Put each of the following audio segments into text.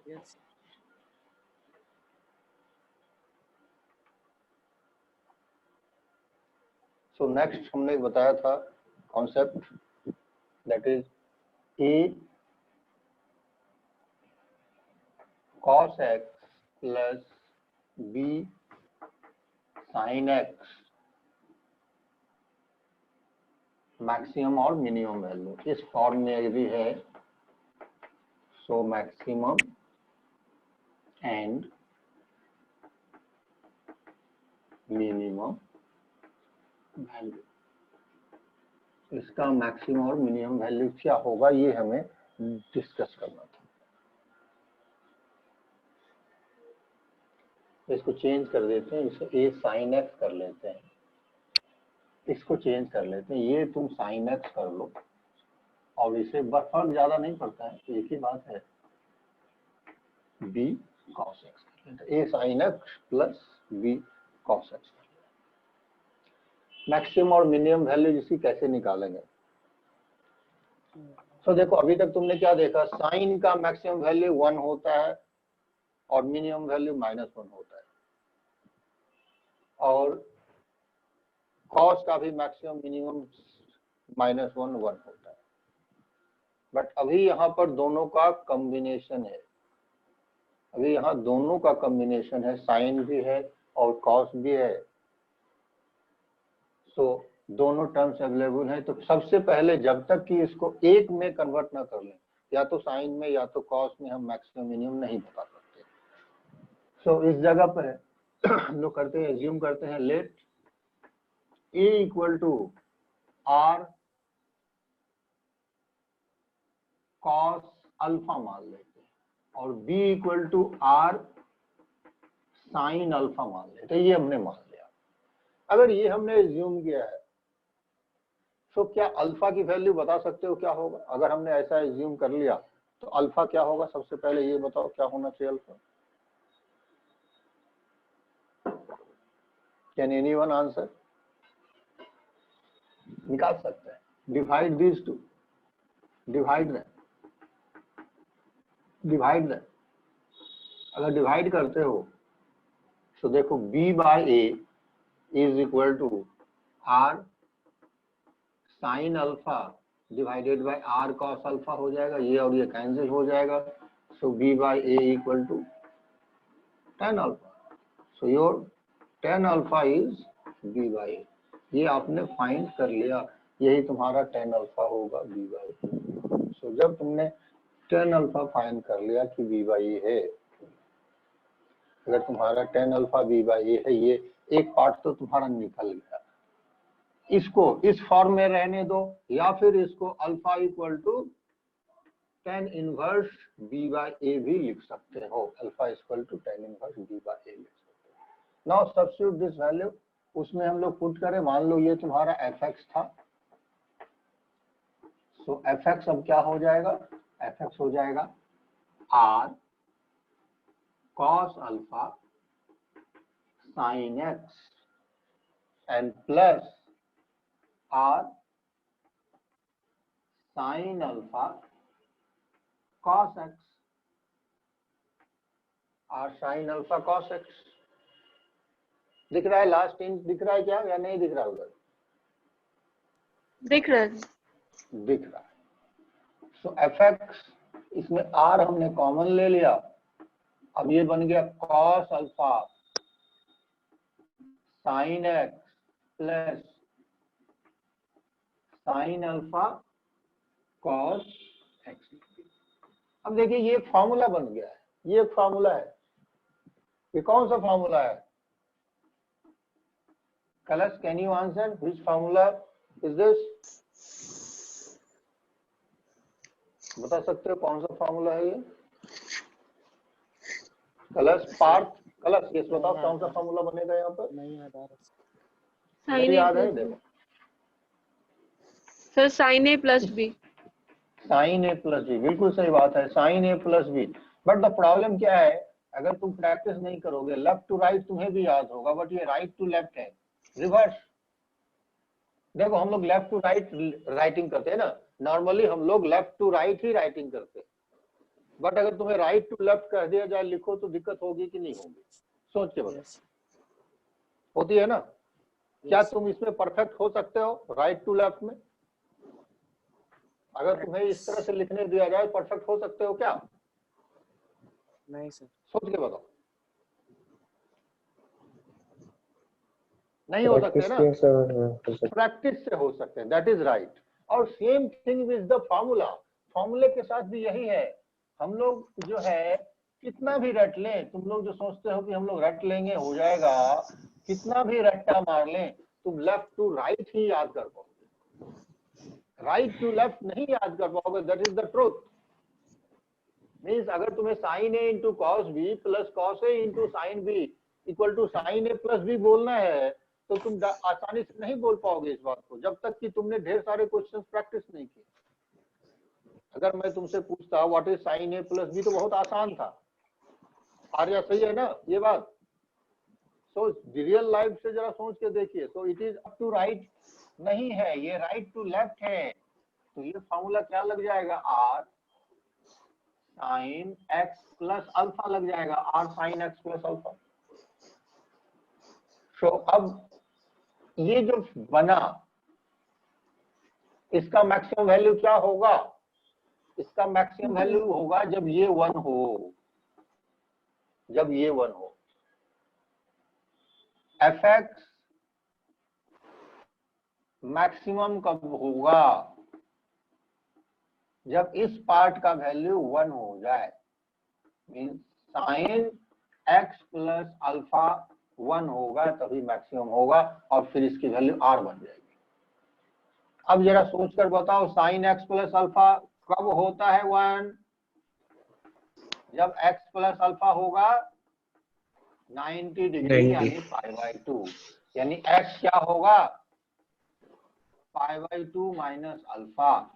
Yes. So next हमने बताया था concept that is a cos x plus b sin x maximum और minimum value इस form में भी है। So maximum and minimum value, इसका मैक्सिमम और मिनिमम वैल्यू क्या होगा ये हमें डिस्कस करना था। इसको चेंज कर देते हैं, इसे a sin x कर लेते हैं, इसको चेंज कर लेते हैं, ये तुम sin x कर लो और इसे फर्क ज्यादा नहीं पड़ता है, एक ही बात है, b cos x कर लेते हैं, a sin x plus b cos x। Maximum और मिनिमम वैल्यू जिसकी कैसे निकालेंगे? तो देखो अभी तक तुमने क्या देखा, साइन का मैक्सिमम वैल्यू 1 होता है और मिनिमम वैल्यू -1 होता है, और कॉस का भी मैक्सिमम मिनिमम -1 होता है। बट अभी यहाँ पर दोनों का कॉम्बिनेशन है, अभी यहाँ दोनों का कॉम्बिनेशन है, साइन भी है और कॉस भी है। तो दोनों टर्म्स अवेलेबल हैं। तो सबसे पहले जब तक कि इसको एक में कन्वर्ट ना कर लें, या तो साइन में या तो कॉस में, हम मैक्सिमम मिनिमम नहीं बता सकते। सो इस जगह पर हम लोग करते हैं, एज्यूम करते हैं, let a equal to r cos alpha मान लेते हैं और b equal to r sin alpha मान लेते हैं। ये हमने मान लिया। अगर ये हमने एज्यूम किया है तो क्या अल्फा की वैल्यू बता सकते हो क्या होगा? अगर हमने ऐसा एज्यूम कर लिया तो अल्फा क्या होगा? सबसे पहले ये बताओ क्या होना चाहिए अल्फा? Can anyone answer? निकाल सकते हैं। डिवाइड दिस टू, डिवाइड दें, डिवाइड दें। अगर डिवाइड करते हो तो देखो b by a is equal to r sine alpha divided by r cos alpha हो जाएगा, ये और ये कैंसिल हो जाएगा। So b by a equal to tan alpha. So your tan alpha is b by a। ये आपने find कर लिया, यही तुम्हारा tan अल्फा होगा b बाय a। सो जब तुमने tan अल्फा फाइंड कर लिया कि b बाय a है, अगर तुम्हारा tan alpha b by a है, ये एक पार्ट तो तुम्हारा निकल गया। इसको इस फॉर्म में रहने दो, या फिर इसको alpha equal to tan inverse b by a भी लिख सकते हो। Alpha equal to tan inverse b by a लिख सकते हो। नाउ सब्स्टिट्यूट दिस वैल्यू, उसमें हम लोग पुट करें। मान लो ये तुम्हारा fx था, सो fx अब क्या हो जाएगा? fx हो जाएगा r cos alpha sin x and plus r sin alpha cos x, r sin alpha cos x। दिख रहा है? लास्ट इंच दिख रहा है क्या, या नहीं दिख रहा? उधर दिख रहा है, दिख रहा है। सो fx, इसमें r हमने कॉमन ले लिया, अब ये बन गया cos alpha sin x plus sin alpha cos x। अब देखिए ये एक फॉर्मूला बन गया है, ये एक फॉर्मूला है। ये कौन सा फॉर्मूला है? कलश, can you answer which formula is this? बता सकते हो कौन सा फॉर्मूला है ये? कलश, पार्थ, कलश, ये बताओ कौन सा फॉर्मूला बनेगा यहाँ पर? नहीं याद आ रहा नहीं याद है? देखो sir sine A plus B. Sine A plus B, बिल्कुल सही बात है, sine A plus B. But the problem क्या है, अगर तुम प्रैक्टिस नहीं करोगे, लेफ्ट टू राइट तुम्हें भी याद होगा, बट ये राइट टू लेफ्ट है, रिवर्स। देखो हम लोग लेफ्ट टू राइट राइटिंग करते हैं ना, नॉर्मली हम लोग लेफ्ट टू राइट ही राइटिंग करते हैं। बट अगर तुम्हें राइट टू लेफ्ट कह दिया जाए लिखो तो दिक्कत होगी कि नहीं होगी? सोच के बताओ। होती है ना? क्या तुम इसमें परफेक्ट हो सकते हो राइट टू लेफ्ट में? अगर तुम्हें इस तरह से लिखने दिया जाए परफेक्ट हो सकते हो क्या? नहीं सर। सोच के बताओ। नहीं हो सकते ना? प्रैक्टिस से हो सकते हैं, दैट इज राइट। और same thing with the formula, फॉर्मूले के साथ भी यही है। हम लोग जो है कितना भी रट लें, तुम लोग जो सोचते हो कि हम लोग रट लेंगे हो जाएगा, कितना भी रट्टा मार लें तुम लेफ्ट टू राइट ही याद कर पाओगे, राइट टू लेफ्ट नहीं याद कर पाओगे। That is the truth. Means अगर तुम्हें sine A into cos B plus cos A into sine B equal to sine A plus B बोलना है तो तुम आसानी से नहीं बोल पाओगे इस बात को, जब तक कि तुमने ढेर सारे क्वेश्चंस प्रैक्टिस नहीं किए। अगर मैं तुमसे पूछता what is sine A plus B तो बहुत आसान था। आर्या सही है ना ये बात? सो रियल लाइफ से जरा सोच के देखिए। So it is up to right नहीं है, ये राइट टू लेफ्ट है। तो ये फॉर्मूला क्या लग जाएगा? R sine X plus alpha लग जाएगा, R sine X plus alpha. तो अब ये जो बना इसका मैक्सिमम वैल्यू क्या होगा? इसका मैक्सिमम वैल्यू होगा जब ये 1 हो, जब ये 1 हो। एफ एक्स मैक्सिमम कब होगा? जब इस पार्ट का वैल्यू 1 हो जाए। Means sign X plus alpha 1 होगा तभी मैक्सिमम होगा और फिर इसकी वैल्यू आर बन जाएगी। अब जरा सोचकर बताओ साइन एक्स प्लस अल्फा कब होता है 1? जब x प्लस अल्फा होगा 90 डिग्री यानी π/2, यानी x क्या होगा? π/2 माइनस अल्फा।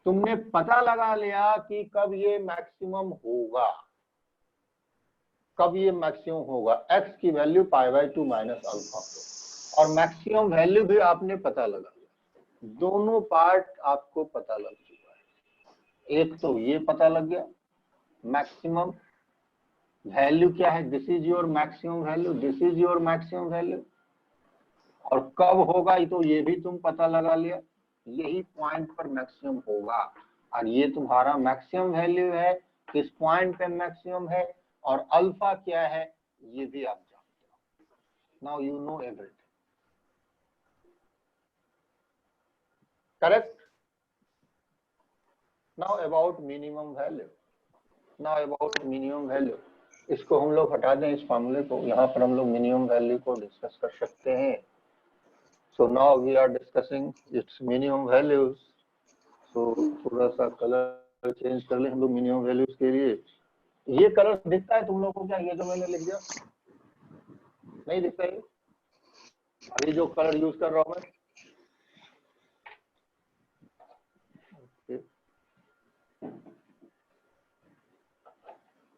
तुमने पता लगा लिया कि कब ये मैक्सिमम होगा, कब ये मैक्सिमम होगा। x की वैल्यू π/2 माइनस अल्फा और मैक्सिमम वैल्यू भी आपने पता लगा लिया। दोनों पार्ट आपको पता लग चुका है। एक तो ये पता लग गया मैक्सिमम वैल्यू क्या है, this is your maximum value, this is your maximum value. और कब होगा तो ये भी तुम पता लगा लिया, यही पॉइंट पर मैक्सिमम होगा और ये तुम्हारा मैक्सिमम वैल्यू है, किस पॉइंट पे मैक्सिमम है और अल्फा क्या है ये भी आप जानते हो। Now you know everything, correct? Now about minimum value, now about minimum value. इसको हम लोग हटा दें इस फॉर्मूले को, यहाँ पर हम लोग मिनिमम वैल्यू को डिस्कस कर सकते हैं। So now we are discussing its minimum values. So थोड़ा सा कलर चेंज कर ले हम लोग मिनिमम वैल्यूज के लिए। ये कलर दिखता है तुम लोगों को क्या? ये जो मैंने लिख दिया नहीं दिखता है? अभी जो कलर यूज कर रहा हूं मैं,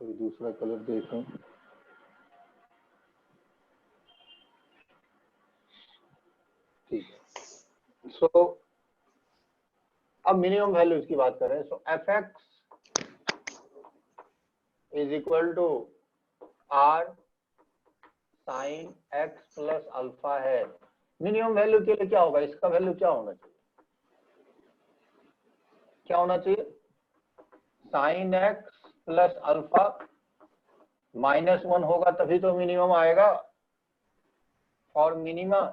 कोई दूसरा कलर देखूं। ठीक है। सो अब मिनिमम वैल्यूज की बात करें। So F X is equal to R sine X plus alpha है। मिनिमम वैल्यू के लिए क्या होगा? इसका वैल्यू क्या होना चाहिए? क्या होना चाहिए? साइन एक्स प्लस अल्फा -1 होगा तभी तो मिनिमम आएगा। For minimum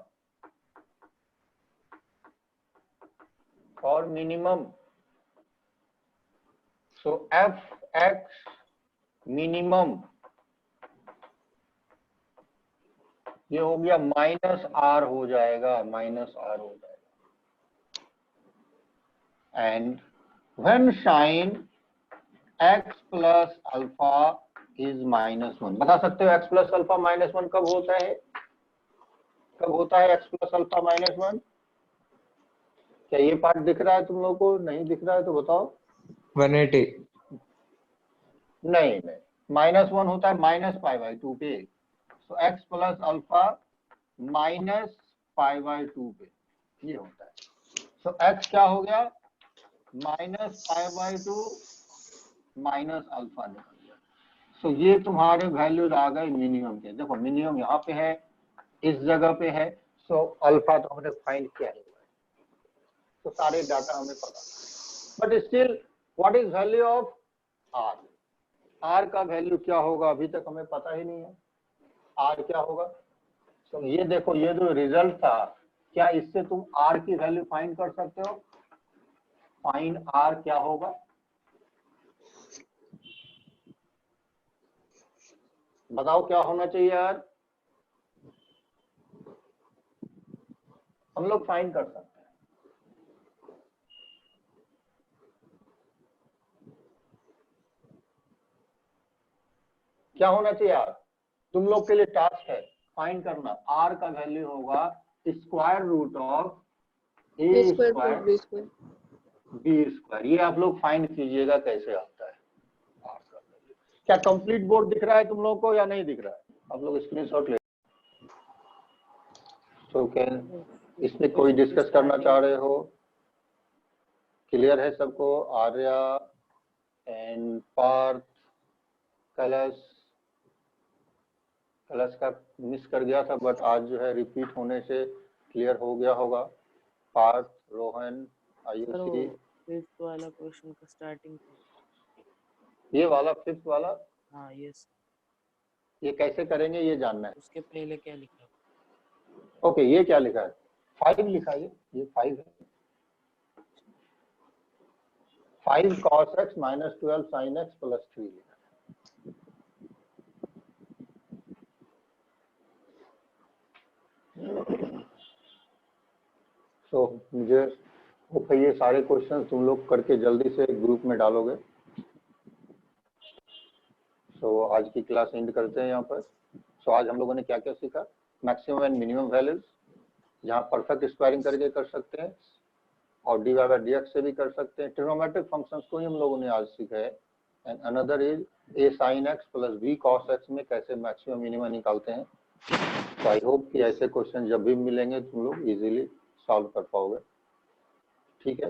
so F X minimum ये हो गया -r हो जाएगा, -r हो जाएगा। And when sine x plus alpha is -1, बता सकते हो x प्लस अल्फा -1 कब होता है? कब होता है x प्लस अल्फा -1? क्या ये पार्ट दिख रहा है तुम लोगों को? नहीं दिख रहा है तो बताओ। 180 नहीं -1 होता है -π/2 पे। तो x प्लस अल्फा -π/2 पे ये होता है। तो x क्या हो गया? -π/2 माइनस अल्फा निकल गया। सो ये तुम्हारे वैल्यूज आ गए मिनिमम के। देखो मिनिमम यहाँ पे है, इस जगह पे है, सो अल्फा तो हमने फाइंड किया ही हुआ है, तो सारे डाटा हमें पता। But still what is value of R? R का वैल्यू क्या होगा अभी तक हमें पता ही नहीं है। आर क्या होगा? तो ये देखो, ये जो रिजल्ट था, क्या इससे तुम आर की वैल्यू फाइंड कर सकते हो? फाइंड आर क्या होगा? बताओ क्या होना चाहिए यार? हम लोग फाइंड कर सकते हैं। क्या होना चाहिए यार? तुम लोग के लिए टास्क है फाइंड करना। आर का वैल्यू होगा square root of A square B square. ये आप लोग फाइंड कीजिएगा कैसे आता है आर का वैल्यू। क्या कंप्लीट बोर्ड दिख रहा है तुम लोग को या नहीं दिख रहा है? आप लोग स्क्रीनशॉट ले। तो क्या इसमें कोई डिस्कस करना चाह रहे हो? क्लियर है सबको? आर्या एंड पार्थ, कलश का मिस कर गया था, बट आज जो है रिपीट होने से क्लियर हो गया होगा। पार्थ, रोहन, आयुषी। फिफ्थ वाला क्वेश्चन का स्टार्टिंग, ये वाला फिफ्थ वाला, हाँ यस, ये कैसे करेंगे ये जानना है। उसके पहले क्या लिखा? ओके, ये क्या लिखा है? 5 लिखा है, ये 5 है। 5 cos x minus 12 sin x plus 3 लिखा है। तो मुझे होप है ये सारे क्वेश्चन तुम लोग करके जल्दी से ग्रुप में डालोगे। तो आज की क्लास एंड करते हैं यहाँ पर। सो आज हम लोगों ने क्या क्या सीखा? मैक्सिमम एंड मिनिमम वैल्यूज, जहाँ परफेक्ट स्क्वायरिंग करके कर सकते हैं और D Y by D X से भी कर सकते हैं। ट्रिग्नोमेट्रिक फंक्शंस को ही हम लोगों ने आज सीखा है। And another is A sine X plus B cos X में कैसे मैक्सिमम मिनिमम निकालते हैं। तो आई होप कि ऐसे क्वेश्चन जब भी मिलेंगे तुम लोग इजीली सॉल्व कर पाओगे। ठीक है।